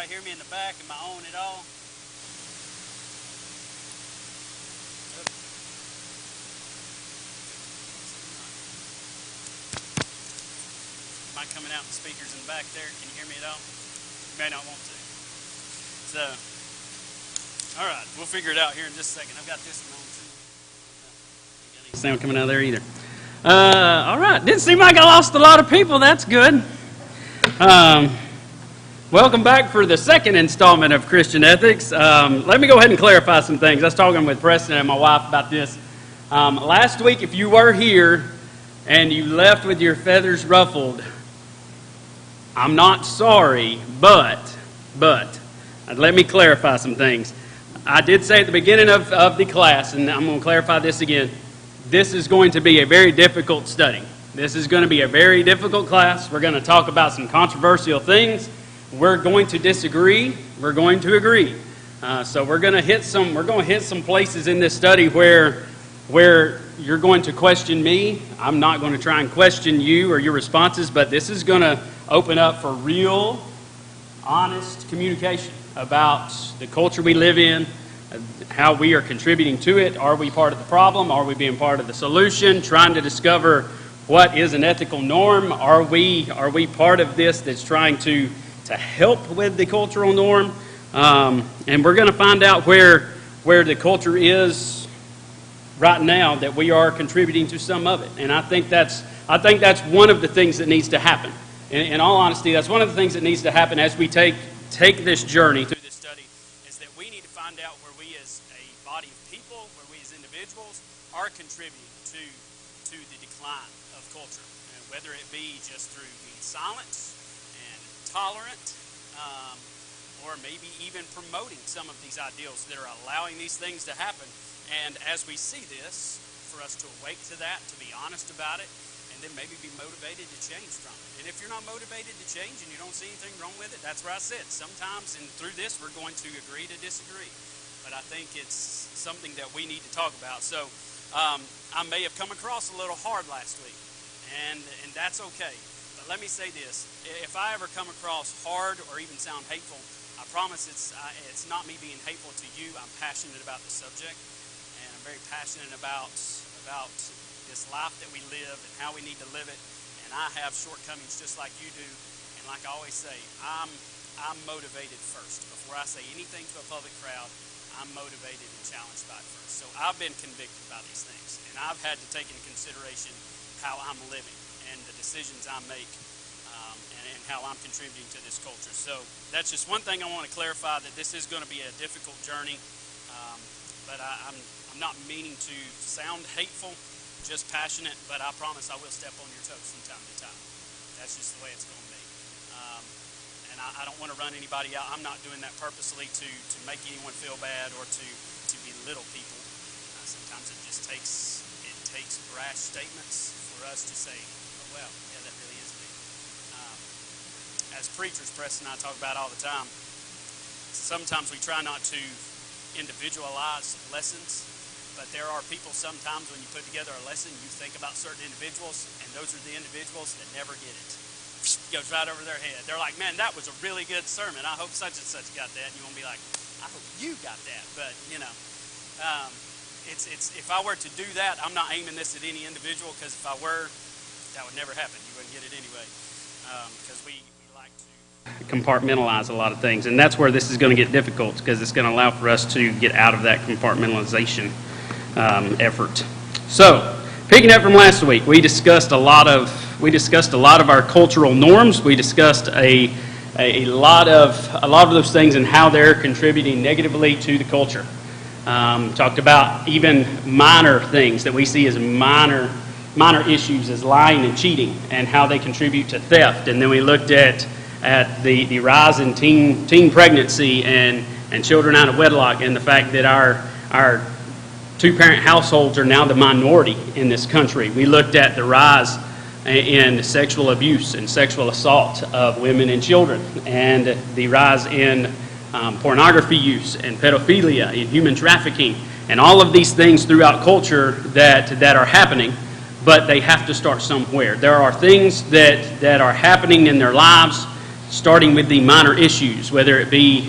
everybody hear me in the back? Am I on at all? Am I coming out the speakers in the back there? Can you hear me at all? You may not want to. So, all right, we'll figure it out here in just a second. I've got this one on too. Ain't got any sound coming out of there either. All right, didn't seem like I lost a lot of people. That's good. Welcome back for the second installment of Christian Ethics. Let me go ahead and clarify some things. I was talking with Preston and my wife about this. Last week, if you were here and you left with your feathers ruffled, I'm not sorry, but let me clarify some things. I did say at the beginning of the class, and I'm going to clarify this again, this is going to be a very difficult study. This is going to be a very difficult class. We're going to talk about some controversial things. We're going to disagree. We're going to agree. So we're going to hit some places in this study where you're going to question me. I'm not going to try and question you or your responses, but this is going to open up for real, honest communication about the culture we live in, how we are contributing to it. Are we part of the problem? Are we being part of the solution? Trying to discover what is an ethical norm? Are we part of this that's trying to help with the cultural norm? And we're going to find out where the culture is right now, that we are contributing to some of it. And I think that's one of the things that needs to happen. In all honesty, that's one of the things that needs to happen as we take this journey through this study, is that we need to find out where we as a body of people, where we as individuals are contributing to the decline of culture, and whether it be just through being silent and tolerant, or maybe even promoting some of these ideals that are allowing these things to happen. And as we see this, for us to awake to that, to be honest about it, and then maybe be motivated to change from it. And if you're not motivated to change and you don't see anything wrong with it, that's where I said, sometimes and through this we're going to agree to disagree. But I think it's something that we need to talk about. So I may have come across a little hard last week, and that's okay. But let me say this, if I ever come across hard or even sound hateful, I promise it's not me being hateful to you. I'm passionate about the subject, and I'm very passionate about this life that we live and how we need to live it. And I have shortcomings just like you do. And like I always say, I'm motivated first. Before I say anything to a public crowd, I'm motivated and challenged by it first. So I've been convicted by these things, and I've had to take into consideration how I'm living and the decisions I make, and how I'm contributing to this culture. So that's just one thing I want to clarify, that this is going to be a difficult journey, but I'm not meaning to sound hateful, just passionate, but I promise I will step on your toes from time to time. That's just the way it's going to be. And I don't want to run anybody out. I'm not doing that purposely to make anyone feel bad or to belittle people. Sometimes it just takes brash statements for us to say, oh, well, yeah, that really is me. As preachers, Preston and I talk about all the time, sometimes we try not to individualize lessons, but there are people sometimes when you put together a lesson, you think about certain individuals, and those are the individuals that never get it. Goes right over their head. They're like, man, that was a really good sermon. I hope such and such got that. And you won't be like, I hope you got that. But, it's if I were to do that, I'm not aiming this at any individual, because if I were, that would never happen. You wouldn't get it anyway, because we like to compartmentalize a lot of things. And that's where this is going to get difficult, because it's going to allow for us to get out of that compartmentalization effort. So, picking up from last week, we discussed a lot of our cultural norms. We discussed a lot of those things and how they're contributing negatively to the culture. Talked about even minor things that we see as minor issues, as lying and cheating, and how they contribute to theft. And then we looked at the rise in teen pregnancy and children out of wedlock, and the fact that our two-parent households are now the minority in this country. We looked at the rise in sexual abuse and sexual assault of women and children, and the rise in pornography use and pedophilia and human trafficking, and all of these things throughout culture that are happening, but they have to start somewhere. There are things that are happening in their lives, starting with the minor issues, whether it be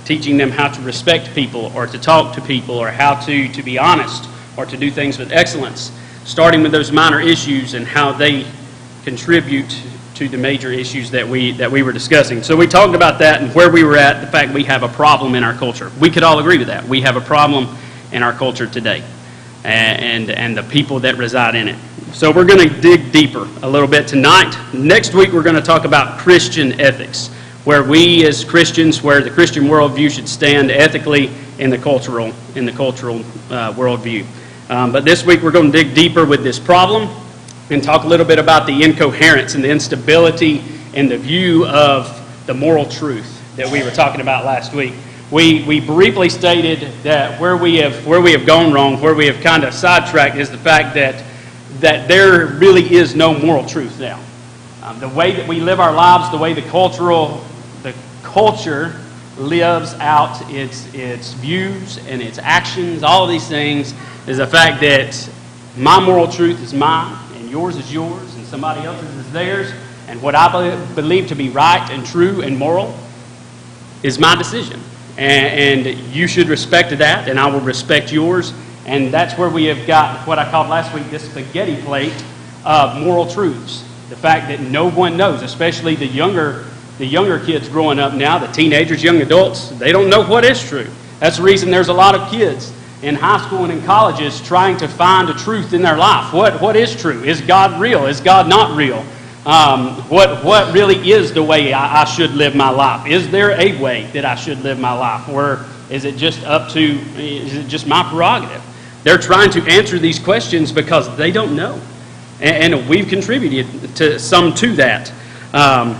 teaching them how to respect people or to talk to people or how to be honest or to do things with excellence, starting with those minor issues and how they contribute to the major issues that we were discussing. So we talked about that and where we were at, the fact we have a problem in our culture. We could all agree with that. We have a problem in our culture today and the people that reside in it. So we're going to dig deeper a little bit tonight. Next week we're going to talk about Christian ethics, where we as Christians, where the Christian worldview should stand ethically in the cultural worldview. But this week we're going to dig deeper with this problem and talk a little bit about the incoherence and the instability in the view of the moral truth that we were talking about last week. We briefly stated that where we have gone wrong, where we have kind of sidetracked, is the fact that there really is no moral truth now. The way that we live our lives, the way the culture lives out its views and its actions, all of these things, is the fact that my moral truth is mine, and yours is yours, and somebody else's is theirs, and what I believe to be right and true and moral is my decision. And you should respect that, and I will respect yours. And that's where we have got what I called last week this spaghetti plate of moral truths. The fact that no one knows, especially the younger kids growing up now, the teenagers, young adults, they don't know what is true. That's the reason there's a lot of kids in high school and in colleges trying to find a truth in their life. What is true? Is God real? Is God not real? What really is the way I should live my life? Is there a way that I should live my life? Or is it just my prerogative? They're trying to answer these questions because they don't know. And we've contributed to that. I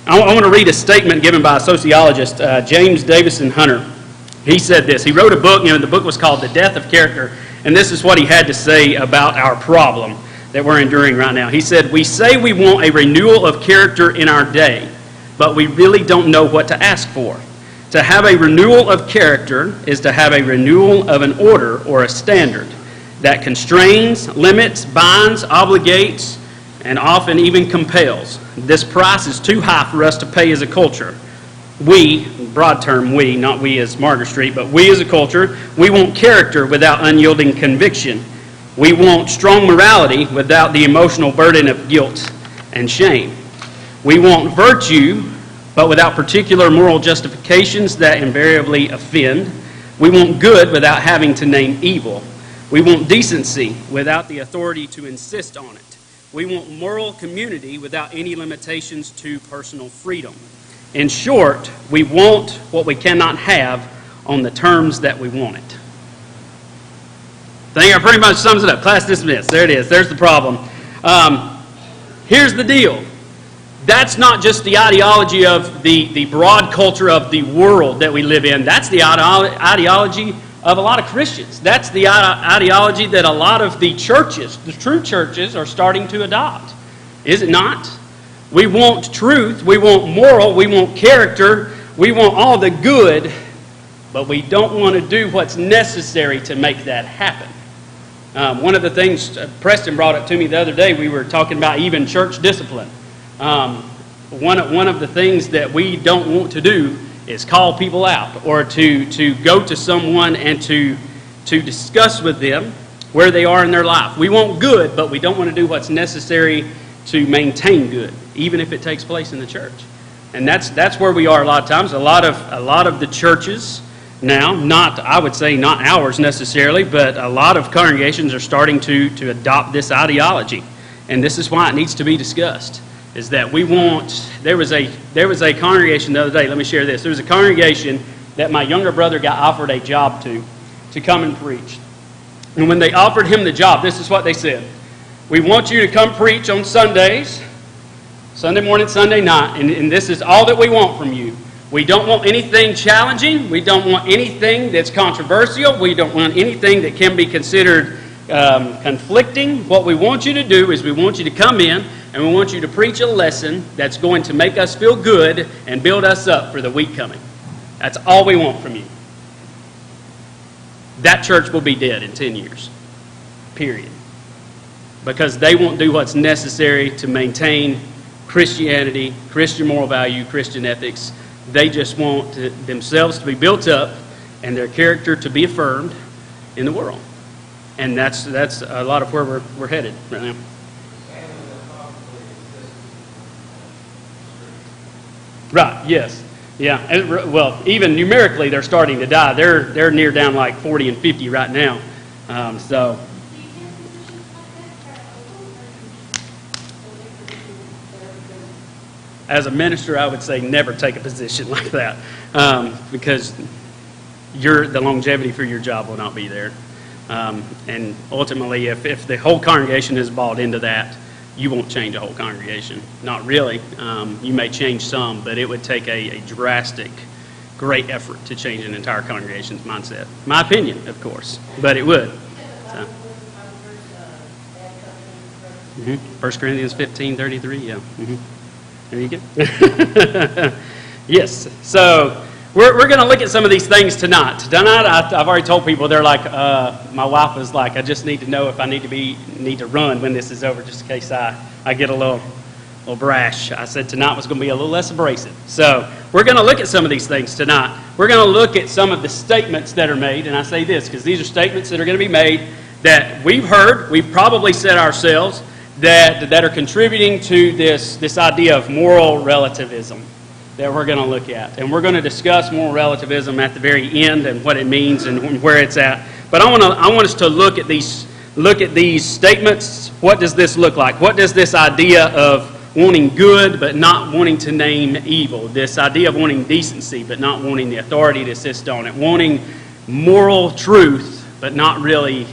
want to read a statement given by a sociologist, James Davison Hunter. He said this. He wrote a book, the book was called The Death of Character, and this is what he had to say about our problem that we're enduring right now. He said, "We say we want a renewal of character in our day, but we really don't know what to ask for. To have a renewal of character is to have a renewal of an order or a standard that constrains, limits, binds, obligates, and often even compels. This price is too high for us to pay as a culture. We, broad term we, not we as Margaret Street, but we as a culture, we want character without unyielding conviction. We want strong morality without the emotional burden of guilt and shame. We want virtue, but without particular moral justifications that invariably offend. We want good without having to name evil. We want decency without the authority to insist on it. We want moral community without any limitations to personal freedom. In short, we want what we cannot have on the terms that we want it." I think that pretty much sums it up. Class dismissed. There it is. There's the problem. Here's the deal. That's not just the ideology of the broad culture of the world that we live in. That's the ideology of a lot of Christians. That's the ideology that a lot of the churches, the true churches, are starting to adopt. Is it not? We want truth, we want moral, we want character, we want all the good, but we don't want to do what's necessary to make that happen. One of the things Preston brought up to me the other day, we were talking about even church discipline. One of the things that we don't want to do is call people out or to go to someone and to discuss with them where they are in their life. We want good, but we don't want to do what's necessary to maintain good, even if it takes place in the church. And that's where we are a lot of times. A lot of the churches now, I would say not ours necessarily, but a lot of congregations are starting to adopt this ideology. And this is why it needs to be discussed. Is that there was a congregation the other day, let me share this. There was a congregation that my younger brother got offered a job to come and preach. And when they offered him the job, this is what they said. "We want you to come preach on Sundays, Sunday morning, Sunday night, and this is all that we want from you. We don't want anything challenging. We don't want anything that's controversial. We don't want anything that can be considered conflicting. What we want you to do is we want you to come in and we want you to preach a lesson that's going to make us feel good and build us up for the week coming. That's all we want from you." That church will be dead in 10 years. Period. Because they won't do what's necessary to maintain Christianity, Christian moral value, Christian ethics. They just want themselves to be built up and their character to be affirmed in the world. And that's a lot of where we're headed right now. Right, yes. Yeah, and, well, even numerically, they're starting to die. They're near down like 40 and 50 right now. So, as a minister, I would say never take a position like that, because the longevity for your job will not be there. And ultimately, if the whole congregation is bought into that, you won't change a whole congregation. Not really. You may change some, but it would take a drastic, great effort to change an entire congregation's mindset. My opinion, of course, but it would. So. 1 Corinthians 15:33, yeah. There you go. Yes. So we're going to look at some of these things tonight. Tonight, I've already told people, they're like, my wife was like, I just need to know if I need to run when this is over, just in case I get a little brash. I said tonight was going to be a little less abrasive. So we're going to look at some of these things tonight. We're going to look at some of the statements that are made, and I say this because these are statements that are going to be made that we've heard, we've probably said ourselves, that are contributing to this idea of moral relativism that we're going to look at. And we're going to discuss moral relativism at the very end and what it means and where it's at. But I want us to look at these statements. What does this look like? What does this idea of wanting good but not wanting to name evil, this idea of wanting decency but not wanting the authority to insist on it, wanting moral truth but not really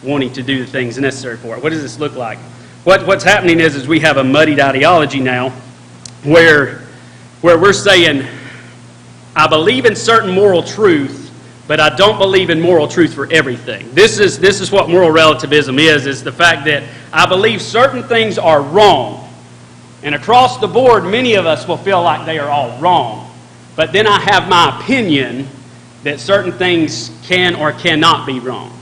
wanting to do the things necessary for it? What does this look like? What's happening is we have a muddied ideology now where we're saying, I believe in certain moral truth, but I don't believe in moral truth for everything. This is what moral relativism is the fact that I believe certain things are wrong. And across the board, many of us will feel like they are all wrong. But then I have my opinion that certain things can or cannot be wrong.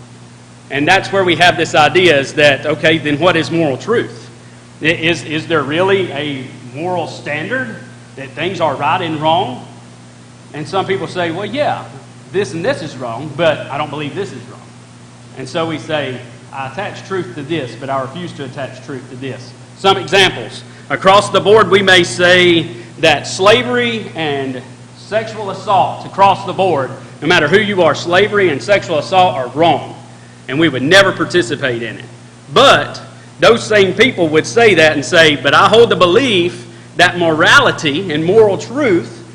And that's where we have this idea is that, okay, then what is moral truth? Is there really a moral standard that things are right and wrong? And some people say, well, yeah, this and this is wrong, but I don't believe this is wrong. And so we say, I attach truth to this, but I refuse to attach truth to this. Some examples. Across the board, we may say that slavery and sexual assault across the board, no matter who you are, slavery and sexual assault are wrong. And we would never participate in it. But those same people would say that and say, but I hold the belief that morality and moral truth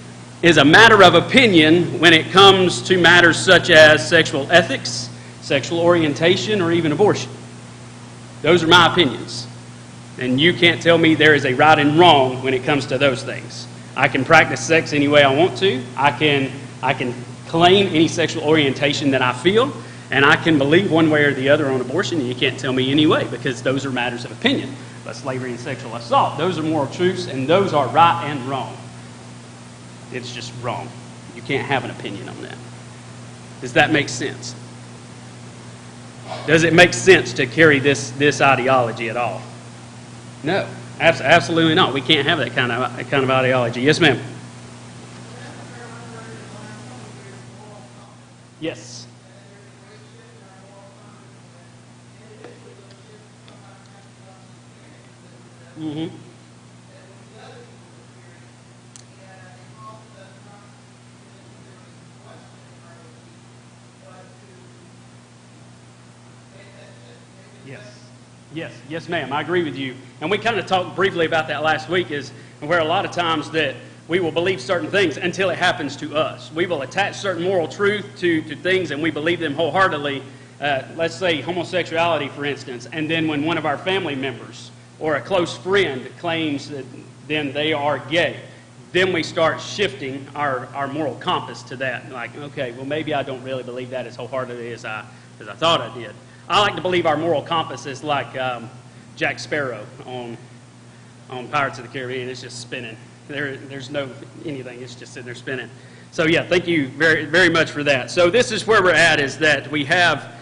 is a matter of opinion when it comes to matters such as sexual ethics, sexual orientation, or even abortion. Those are my opinions. And you can't tell me there is a right and wrong when it comes to those things. I can practice sex any way I want to. I can claim any sexual orientation that I feel. And I can believe one way or the other on abortion, and you can't tell me any way because those are matters of opinion. But slavery and sexual assault, those are moral truths, and those are right and wrong. It's just wrong. You can't have an opinion on that. Does that make sense? Does it make sense to carry this ideology at all? No, absolutely not. We can't have that kind of ideology. Yes, ma'am. Yes. Mm-hmm. Yes, ma'am. I agree with you. And we kind of talked briefly about that last week, is where a lot of times that we will believe certain things until it happens to us. We will attach certain moral truth to things and we believe them wholeheartedly. Let's say homosexuality, for instance, and then when one of our family members or a close friend claims that then they are gay, then we start shifting our moral compass to that. Like, okay, well, maybe I don't really believe that as wholeheartedly as I thought I did. I like to believe our moral compass is like Jack Sparrow on Pirates of the Caribbean. It's just spinning. There's no anything. It's just sitting there spinning. So yeah, thank you very, very much for that. So this is where we're at, is that we have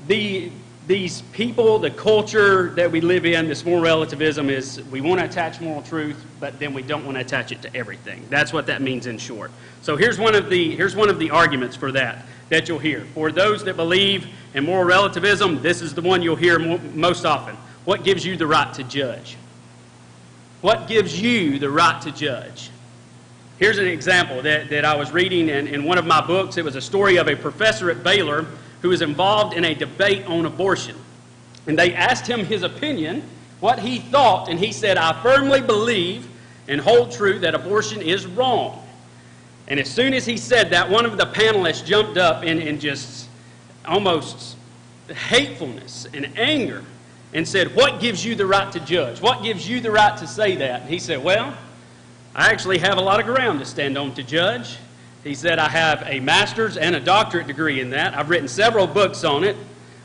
the these people, the culture that we live in, this moral relativism is we want to attach moral truth, but then we don't want to attach it to everything. That's what that means in short. So here's one of the arguments for that you'll hear. For those that believe in moral relativism, this is the one you'll hear most often. What gives you the right to judge? What gives you the right to judge? Here's an example that I was reading in one of my books. It was a story of a professor at Baylor who was involved in a debate on abortion. And they asked him his opinion, what he thought, and he said, I firmly believe and hold true that abortion is wrong. And as soon as he said that, one of the panelists jumped up in just almost hatefulness and anger and said, what gives you the right to judge? What gives you the right to say that? And he said, well, I actually have a lot of ground to stand on to judge. He said, I have a master's and a doctorate degree in that. I've written several books on it.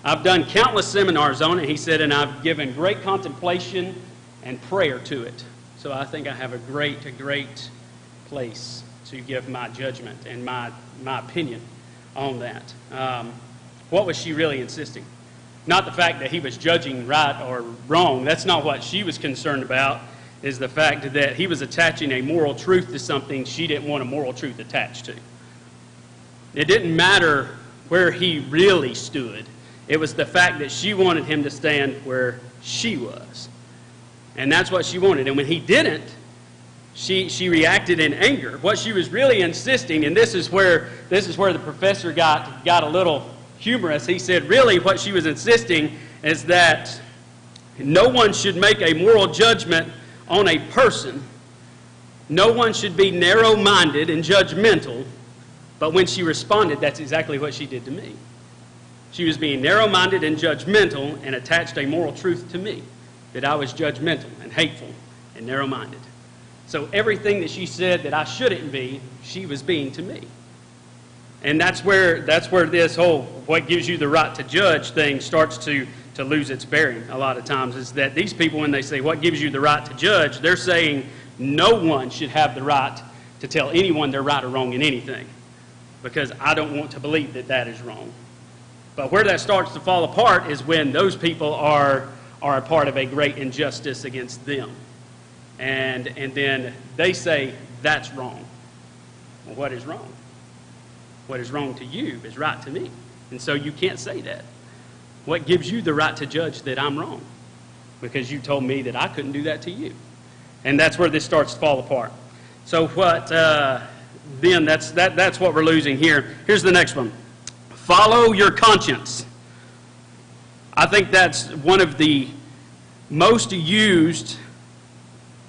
I've done countless seminars on it. He said, and I've given great contemplation and prayer to it. So I think I have a great place to give my judgment and my opinion on that. What was she really insisting? Not the fact that he was judging right or wrong. That's not what she was concerned about, is the fact that he was attaching a moral truth to something she didn't want a moral truth attached to. It didn't matter where he really stood. It was the fact that she wanted him to stand where she was. And that's what she wanted. And when he didn't, she reacted in anger. What she was really insisting, and this is where the professor got a little humorous. He said, really, what she was insisting is that no one should make a moral judgment on a person. No one should be narrow-minded and judgmental. But when she responded, that's exactly what she did to me. She was being narrow-minded and judgmental and attached a moral truth to me, that I was judgmental and hateful and narrow-minded. So everything that she said that I shouldn't be, she was being to me. And that's where this whole what gives you the right to judge thing starts to lose its bearing a lot of times, is that these people, when they say what gives you the right to judge, they're saying no one should have the right to tell anyone they're right or wrong in anything, because I don't want to believe that that is wrong. But where that starts to fall apart is when those people are a part of a great injustice against them. And then they say, that's wrong. Well, what is wrong? What is wrong to you is right to me. And so you can't say that. What gives you the right to judge that I'm wrong? Because you told me that I couldn't do that to you. And that's where this starts to fall apart. So then that's what we're losing here. Here's the next one. Follow your conscience. I think that's one of the most used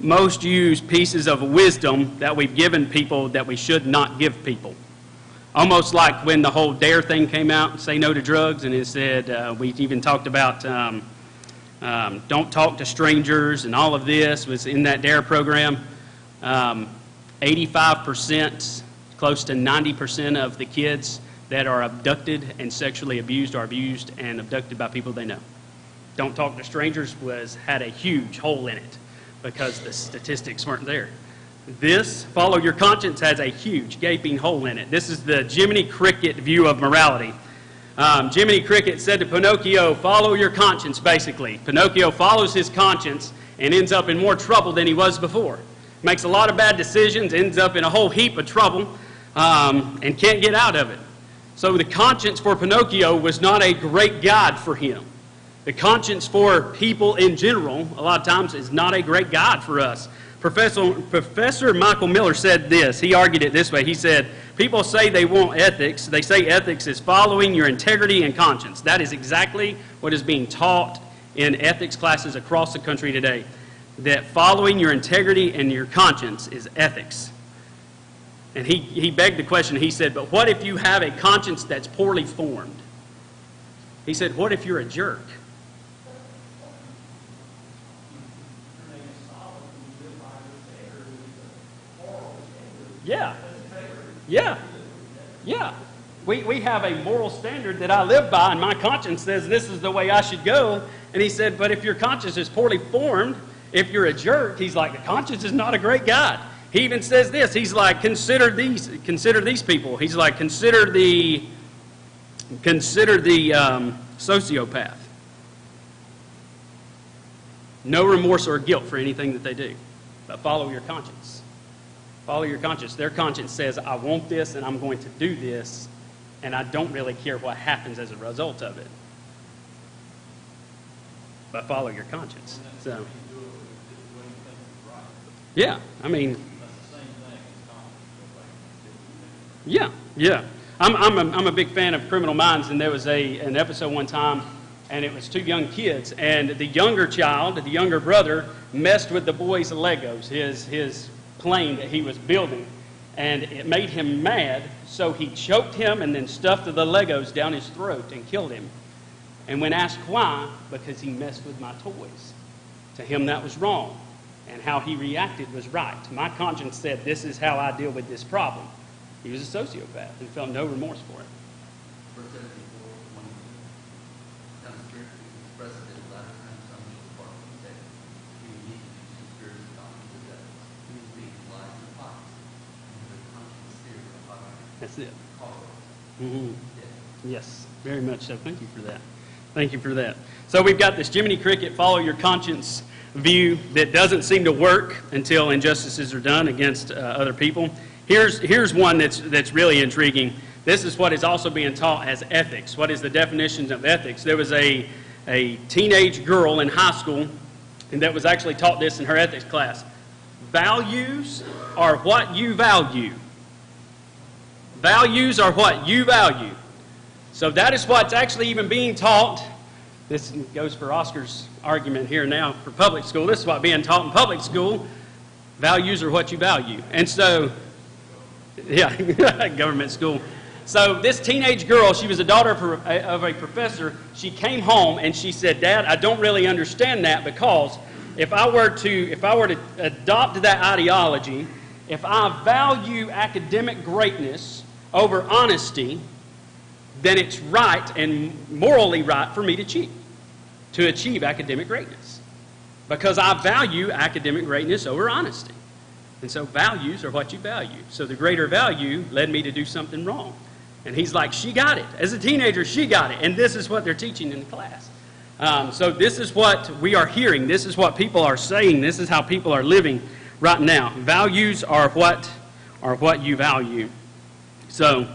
pieces of wisdom that we've given people that we should not give people. Almost like when the whole DARE thing came out, Say No to Drugs, and it said, we even talked about don't talk to strangers, and all of this was in that DARE program. 85%, close to 90% of the kids that are abducted and sexually abused are abused and abducted by people they know. Don't talk to strangers had a huge hole in it because the statistics weren't there. This, follow your conscience, has a huge gaping hole in it. This is the Jiminy Cricket view of morality. Jiminy Cricket said to Pinocchio, follow your conscience, basically. Pinocchio follows his conscience and ends up in more trouble than he was before. Makes a lot of bad decisions, ends up in a whole heap of trouble, and can't get out of it. So the conscience for Pinocchio was not a great guide for him. The conscience for people in general, a lot of times, is not a great guide for us. Professor Michael Miller said this. He argued it this way. He said, people say they want ethics. They say ethics is following your integrity and conscience. That is exactly what is being taught in ethics classes across the country today. That following your integrity and your conscience is ethics. And he begged the question. He said, but what if you have a conscience that's poorly formed? He said, what if you're a jerk? Yeah. We have a moral standard that I live by, and my conscience says this is the way I should go. And he said, but if your conscience is poorly formed, if you're a jerk, he's like, the conscience is not a great guide. He even says this. He's like, consider these people. He's like, consider the sociopath. No remorse or guilt for anything that they do. But follow your conscience. Follow your conscience. Their conscience says, I want this and I'm going to do this, and I don't really care what happens as a result of it. But follow your conscience. So, yeah, I mean, yeah. I'm a big fan of Criminal Minds, and there was an episode one time, and it was two young kids, and the younger child, the younger brother, messed with the boy's Legos, his plane that he was building, and it made him mad, so he choked him and then stuffed the Legos down his throat and killed him. And when asked why, because he messed with my toys. To him that was wrong, and how he reacted was right. My conscience said, this is how I deal with this problem. He was a sociopath and felt no remorse for it. Verse 74, when kind of spiritually expressed it, a lot of times some people part of that you need to use the spirit of God to that. You speak lies and lies. And the conscience spirit of God. That's it. Mm-hmm. Yeah. Yes, very much so. Thank you for that. Thank you for that. So we've got this Jiminy Cricket, follow your conscience view that doesn't seem to work until injustices are done against other people. Here's one that's really intriguing. This is what is also being taught as ethics. What is the definition of ethics? There was a teenage girl in high school, and that was actually taught this in her ethics class. Values are what you value. Values are what you value. So that is what's actually even being taught. This goes for Oscar's argument here now for public school. This is what's being taught in public school. Values are what you value. And so, yeah, government school. So this teenage girl, she was a daughter of a professor. She came home and she said, Dad, I don't really understand that, because if I were to adopt that ideology, if I value academic greatness over honesty, then it's right and morally right for me to achieve academic greatness, because I value academic greatness over honesty. And so values are what you value. So the greater value led me to do something wrong. And he's like, she got it. As a teenager, she got it. And this is what they're teaching in the class. So this is what we are hearing. This is what people are saying. This is how people are living right now. Values are what you value. So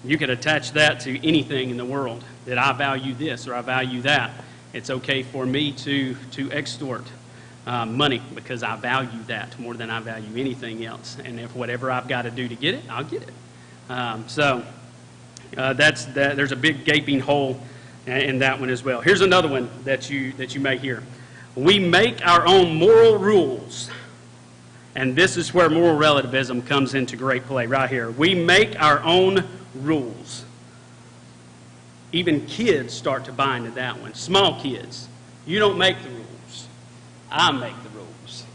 you could attach that to anything in the world, that I value this or I value that. It's okay for me to extort money because I value that more than I value anything else. And if whatever I've got to do to get it, I'll get it. That's that. There's a big gaping hole in that one as well. Here's another one that you may hear. We make our own moral rules. And this is where moral relativism comes into great play right here. We make our own rules. Even kids start to buy into that one. Small kids. You don't make the rules. I make the rules.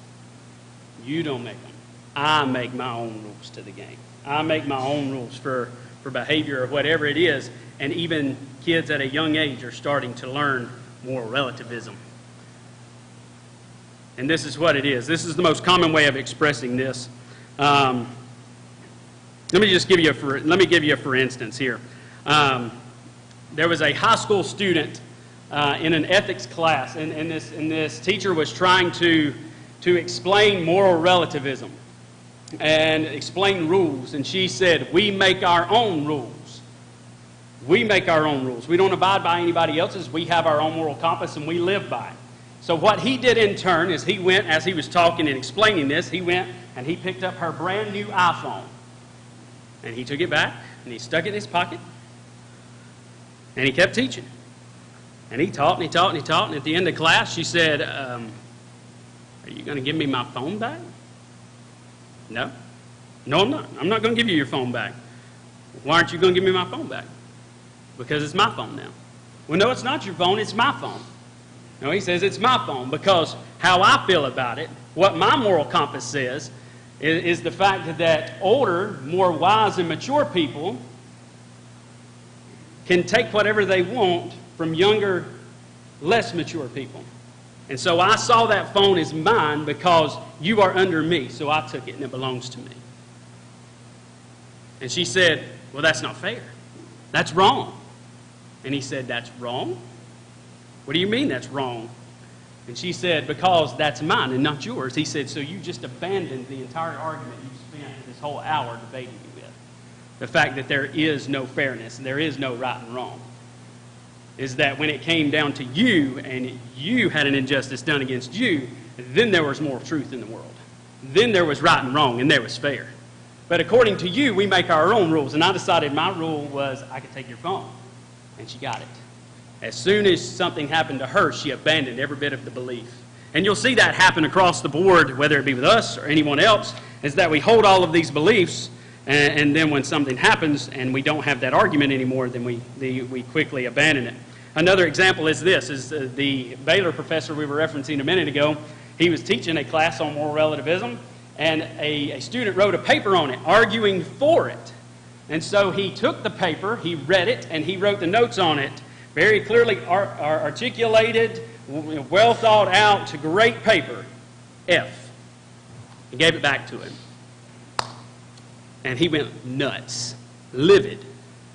You don't make them. I make my own rules to the game. I make my own rules for behavior or whatever it is. And even kids at a young age are starting to learn moral relativism. And this is what it is. This is the most common way of expressing this. Let me give you a for instance here. There was a high school student in an ethics class, and this teacher was trying to explain moral relativism and explain rules. And she said, "We make our own rules. We make our own rules. We don't abide by anybody else's. We have our own moral compass, and we live by it." So what he did in turn is he went, as he was talking and explaining this, he went and he picked up her brand new iPhone. And he took it back, and he stuck it in his pocket, and he kept teaching. And he taught, and he taught, and he taught, and at the end of class, she said, are you going to give me my phone back? No. No, I'm not. I'm not going to give you your phone back. Why aren't you going to give me my phone back? Because it's my phone now. Well, no, it's not your phone, it's my phone. No, he says it's my phone, because how I feel about it, what my moral compass says, is the fact that older, more wise and mature people can take whatever they want from younger, less mature people. And so I saw that phone as mine because you are under me, so I took it and it belongs to me. And she said, well, that's not fair. That's wrong. And he said, that's wrong? What do you mean that's wrong? And she said, because that's mine and not yours. He said, so you just abandoned the entire argument you spent this whole hour debating me with. The fact that there is no fairness and there is no right and wrong. Is that when it came down to you and you had an injustice done against you, then there was more truth in the world. Then there was right and wrong and there was fair. But according to you, we make our own rules. And I decided my rule was I could take your phone. And she got it. As soon as something happened to her, she abandoned every bit of the belief. And you'll see that happen across the board, whether it be with us or anyone else, is that we hold all of these beliefs, and then when something happens and we don't have that argument anymore, then we quickly abandon it. Another example is this, is the Baylor professor we were referencing a minute ago. He was teaching a class on moral relativism, and a student wrote a paper on it, arguing for it. And so he took the paper, he read it, and he wrote the notes on it. Very clearly articulated, well thought out, great paper. F. He gave it back to him. And he went nuts, livid,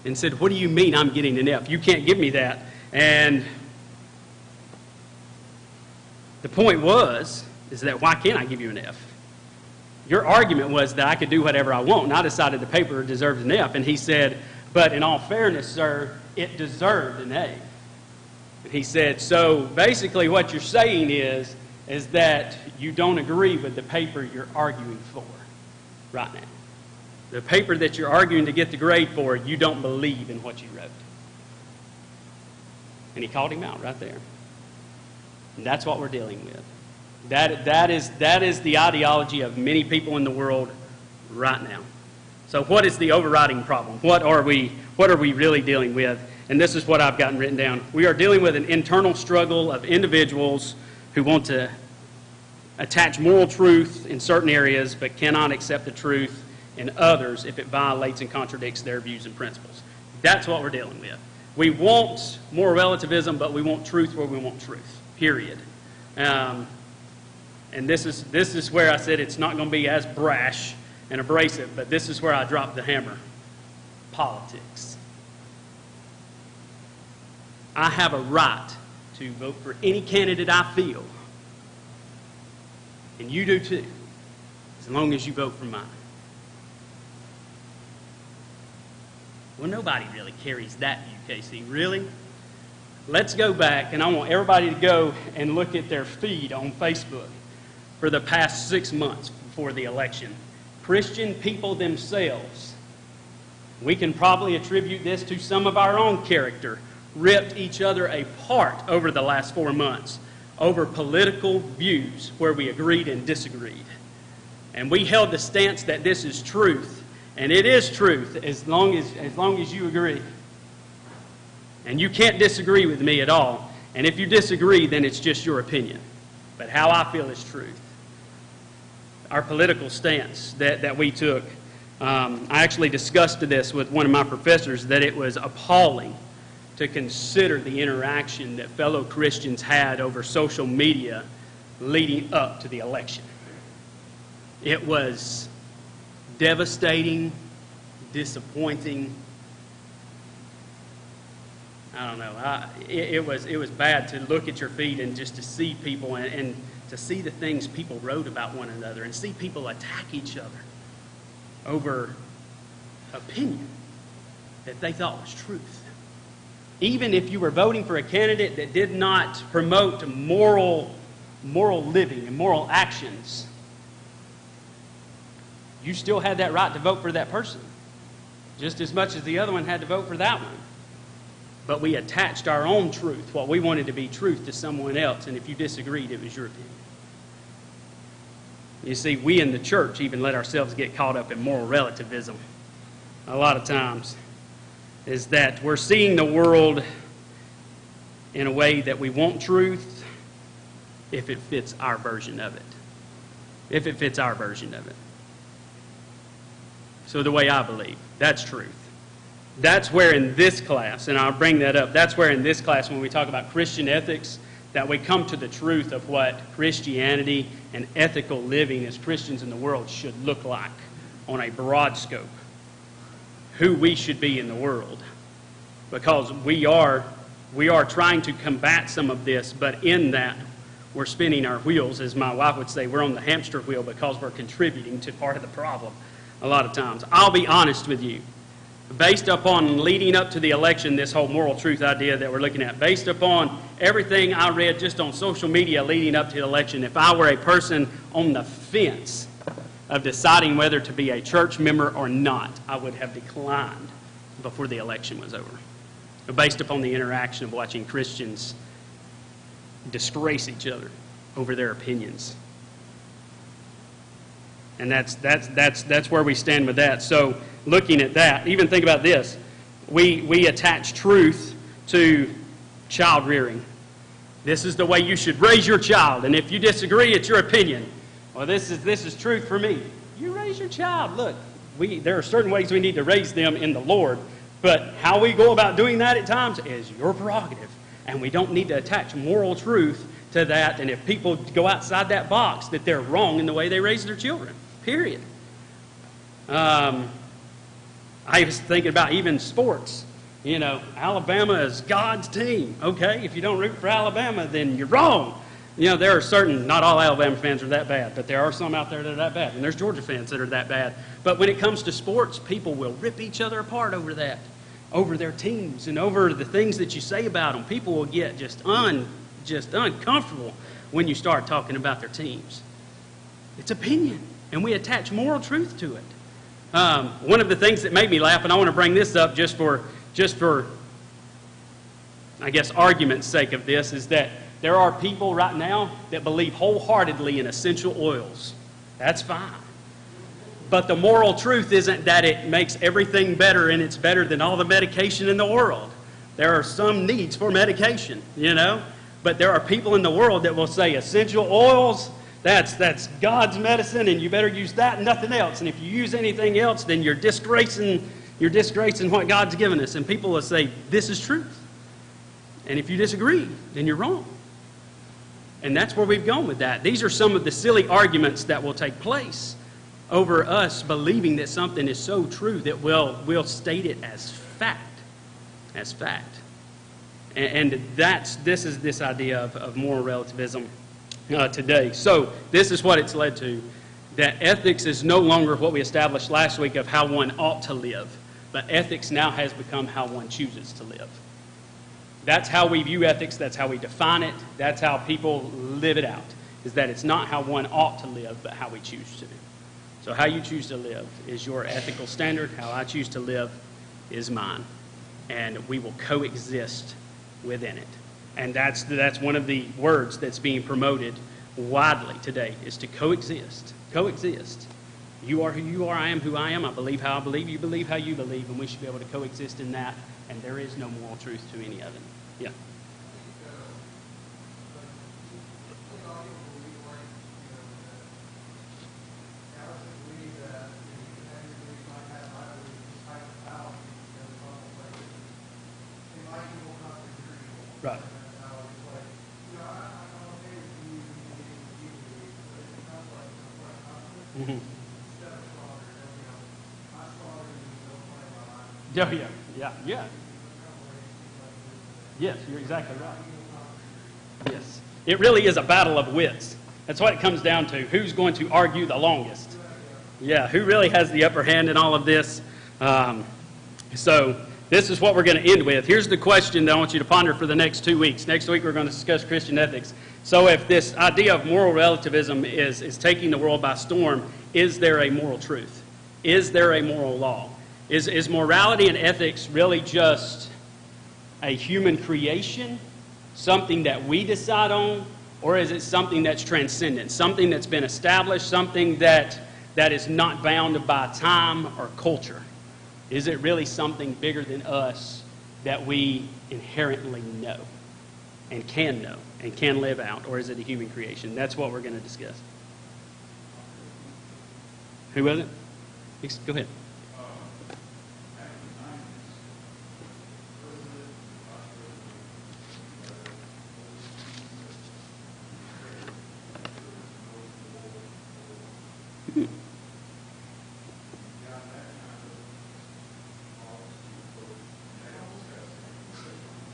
and said, what do you mean I'm getting an F? You can't give me that. And the point is that why can't I give you an F? Your argument was that I could do whatever I want, and I decided the paper deserved an F. And he said, but in all fairness, sir, it deserved an A. And he said, so basically what you're saying is that you don't agree with the paper you're arguing for right now. The paper that you're arguing to get the grade for, you don't believe in what you wrote. And he called him out right there. And that's what we're dealing with. That is the ideology of many people in the world right now. So what is the overriding problem? What are we really dealing with? And this is what I've gotten written down. We are dealing with an internal struggle of individuals who want to attach moral truth in certain areas but cannot accept the truth in others if it violates and contradicts their views and principles. That's what we're dealing with. We want moral relativism, but we want truth where we want truth, period. And this is where I said it's not going to be as brash and abrasive, but this is where I dropped the hammer. Politics. I have a right to vote for any candidate I feel, and you do too, as long as you vote for mine. Well, nobody really carries that view, Casey. Really? Let's go back, and I want everybody to go and look at their feed on Facebook for the past 6 months before the election. Christian people themselves, we can probably attribute this to some of our own character, ripped each other apart over the last 4 months over political views where we agreed and disagreed. And we held the stance that this is truth. And it is truth as long as you agree. And you can't disagree with me at all. And if you disagree, then it's just your opinion. But how I feel is truth. Our political stance that we took. I actually discussed this with one of my professors, that it was appalling to consider the interaction that fellow Christians had over social media leading up to the election. It was devastating, disappointing. I don't know. It was bad to look at your feed and just to see people and to see the things people wrote about one another and see people attack each other over opinion that they thought was truth. Even if you were voting for a candidate that did not promote moral living and moral actions, you still had that right to vote for that person, just as much as the other one had to vote for that one. But we attached our own truth, what we wanted to be truth, to someone else, and if you disagreed, it was your opinion. You see, we in the church even let ourselves get caught up in moral relativism a lot of times, is that we're seeing the world in a way that we want truth if it fits our version of it. If it fits our version of it. So the way I believe, that's truth. That's where in this class, and I'll bring that up, that's where in this class when we talk about Christian ethics, that we come to the truth of what Christianity and ethical living as Christians in the world should look like on a broad scope. Who we should be in the world. Because we are trying to combat some of this, but in that we're spinning our wheels. As my wife would say, we're on the hamster wheel because we're contributing to part of the problem a lot of times. I'll be honest with you. Based upon leading up to the election, this whole moral truth idea that we're looking at, based upon everything I read just on social media leading up to the election, if I were a person on the fence of deciding whether to be a church member or not, I would have declined before the election was over. Based upon the interaction of watching Christians disgrace each other over their opinions. And that's where we stand with that. So looking at that, even think about this. We attach truth to child rearing. This is the way you should raise your child, and if you disagree, it's your opinion. Well, this is truth for me. You raise your child. Look, there are certain ways we need to raise them in the Lord, but how we go about doing that at times is your prerogative, and we don't need to attach moral truth to that. And if people go outside that box, that they're wrong in the way they raise their children. Period. I was thinking about even sports. You know, Alabama is God's team. Okay, if you don't root for Alabama, then you're wrong. You know, there are certain, not all Alabama fans are that bad, but there are some out there that are that bad. And there's Georgia fans that are that bad. But when it comes to sports, people will rip each other apart over that, over their teams and over the things that you say about them. People will get just uncomfortable when you start talking about their teams. It's opinion, and we attach moral truth to it. One of the things that made me laugh, and I want to bring this up just for I guess argument's sake of this, is that there are people right now that believe wholeheartedly in essential oils. That's fine. But the moral truth isn't that it makes everything better and it's better than all the medication in the world. There are some needs for medication, you know. But there are people in the world that will say essential oils, that's God's medicine, and you better use that and nothing else. And if you use anything else, then you're disgracing what God's given us. And people will say, this is truth. And if you disagree, then you're wrong. And that's where we've gone with that. These are some of the silly arguments that will take place over us believing that something is so true that we'll state it as fact. As fact. And this is this idea of moral relativism today. So this is what it's led to, that ethics is no longer what we established last week of how one ought to live, but ethics now has become how one chooses to live. That's how we view ethics. That's how we define it. That's how people live it out, is that it's not how one ought to live, but how we choose to. So how you choose to live is your ethical standard. How I choose to live is mine. And we will coexist within it. And that's one of the words that's being promoted widely today, is to coexist. Coexist. You are who you are, I am who I am, I believe how I believe, you believe how you believe, and we should be able to coexist in that, and there is no moral truth to any of it. Yeah. Right. Mm-hmm. Yeah. Yes, you're exactly right. Yes. It really is a battle of wits. That's what it comes down to. Who's going to argue the longest? Yeah, who really has the upper hand in all of this? So this is what we're going to end with. Here's the question that I want you to ponder for the next 2 weeks. Next week we're going to discuss Christian ethics. So if this idea of moral relativism is taking the world by storm, is there a moral truth? Is there a moral law? Is morality and ethics really just a human creation, something that we decide on, or is it something that's transcendent, something that's been established, something that is not bound by time or culture? Is it really something bigger than us that we inherently know and can live out, or is it a human creation? That's what we're going to discuss. Who was it? Go ahead.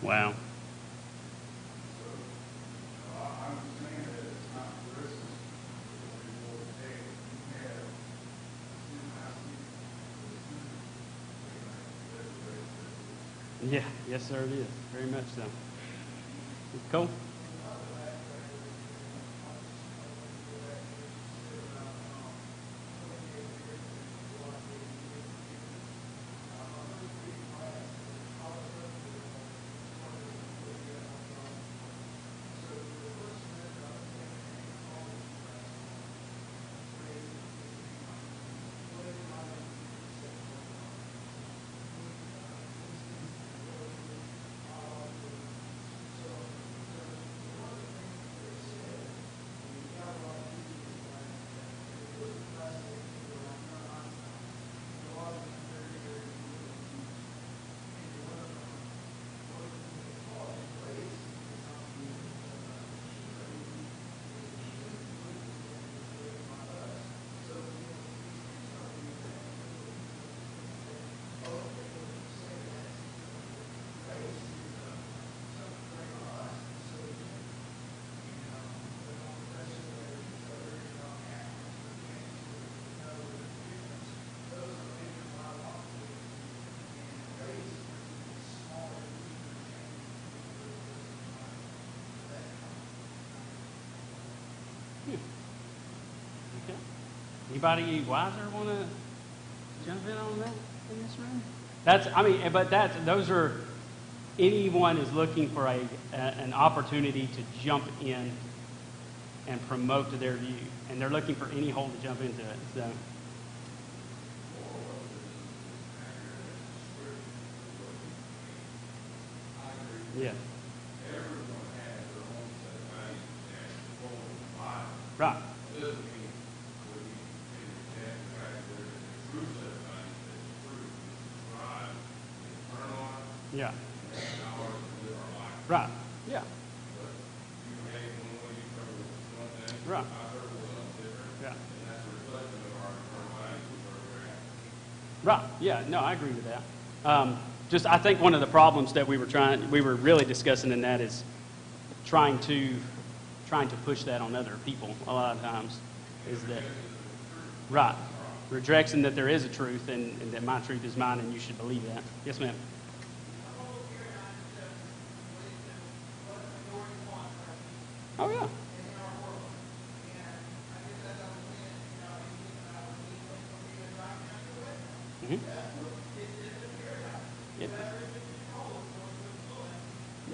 Wow. Yeah, yes, sir, it is. Very much so. Cool. Okay. Anybody wiser want to jump in on that in this room? Those are, anyone is looking for an opportunity to jump in and promote their view, and they're looking for any hole to jump into it. So. Yeah. Everyone has their own set of values and going to the Bible. Right. It doesn't mean when you reject the fact that there's a true set of values that's true, described, internalized, Yeah. and ours to live our life. Right. Yeah. But you behave one way, you cover with one thing, Right. I cover with something different, Yeah. and that's a reflection of our internal values, which are very active. Right. Yeah. No, I agree with that. I think one of the problems that we were really discussing in that is trying to push that on other people a lot of times. Is that right? Rejection that there is a truth and that my truth is mine and you should believe that. Yes, ma'am. Oh yeah. Mm-hmm. Yeah.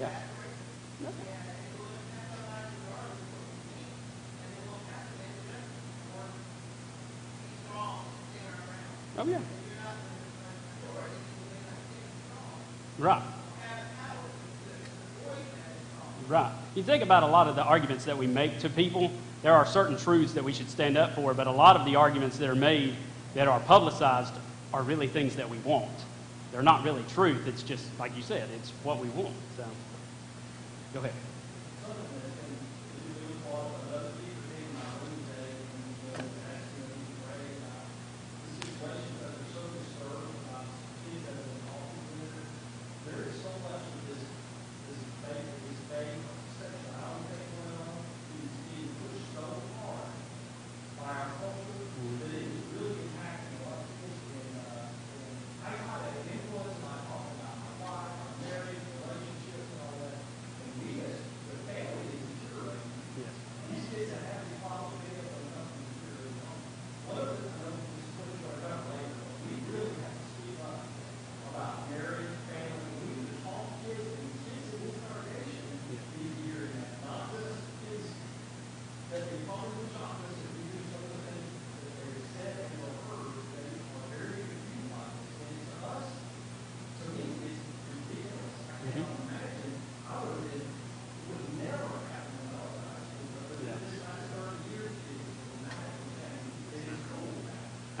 Yeah. Oh yeah. Right. Right. You think about a lot of the arguments that we make to people, there are certain truths that we should stand up for, but a lot of the arguments that are made that are publicized are really things that we want. They're not really truth. It's just, like you said, it's what we want. So, go ahead.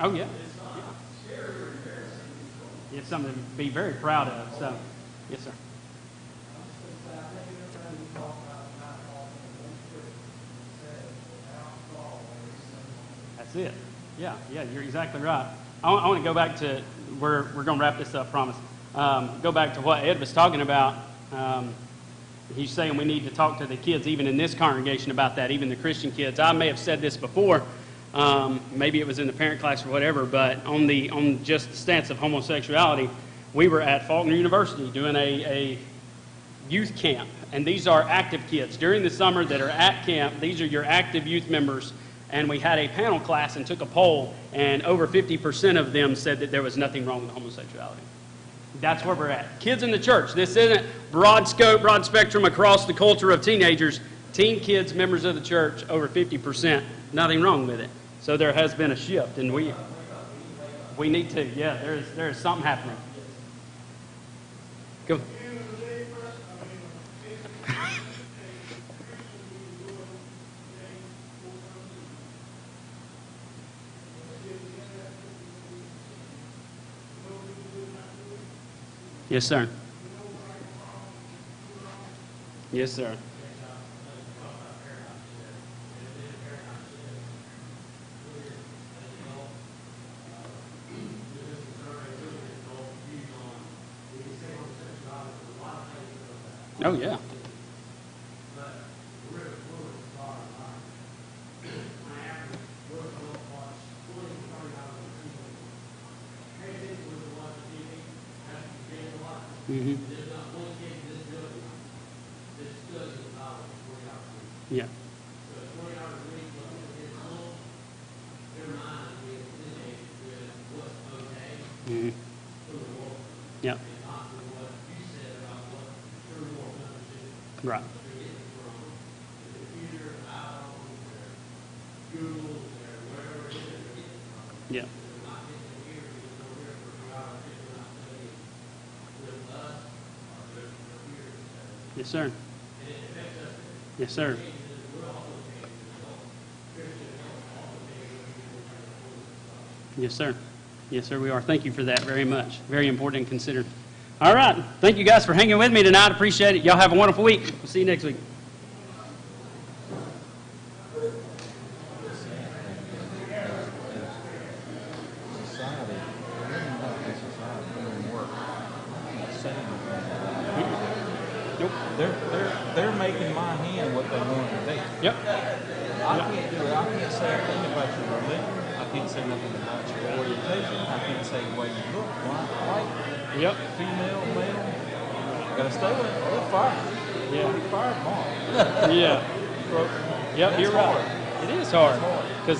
Oh, yeah. It's something to be very proud of. So, yes, sir. That's it. Yeah, you're exactly right. I want to go back to, we're going to wrap this up, promise. Go back to what Ed was talking about. He's saying we need to talk to the kids, even in this congregation, about that, even the Christian kids. I may have said this before. Maybe it was in the parent class or whatever, but on just the stance of homosexuality, we were at Faulkner University doing a youth camp, and these are active kids. During the summer that are at camp, these are your active youth members, and we had a panel class and took a poll, and over 50% of them said that there was nothing wrong with homosexuality. That's where we're at. Kids in the church. This isn't broad scope, broad spectrum across the culture of teenagers. Teen kids, members of the church, over 50%. Nothing wrong with it. So there has been a shift, and we need to. Yeah, there is something happening. Go. Yes, sir. Yes, sir. Oh, yeah. Mm-hmm. Yeah. Mm-hmm. Yeah. Right. Yeah. Yes, sir. Yes, sir. Yes, sir. Yes, sir, we are. Thank you for that very much. Very important and considered. All right. Thank you guys for hanging with me tonight. Appreciate it. Y'all have a wonderful week. We'll see you next week. Nope. They're making my hand what they want to be. Yep. I can't do it. I can't say a thing about your religion. I can't say nothing about your orientation. I can't say the way you look, white, Yep. female, male. Gotta stay with it. They'll fire. Yeah. You'll be fired tomorrow. Yeah. Yep, That's you're right. hard. It is hard. It's hard. Because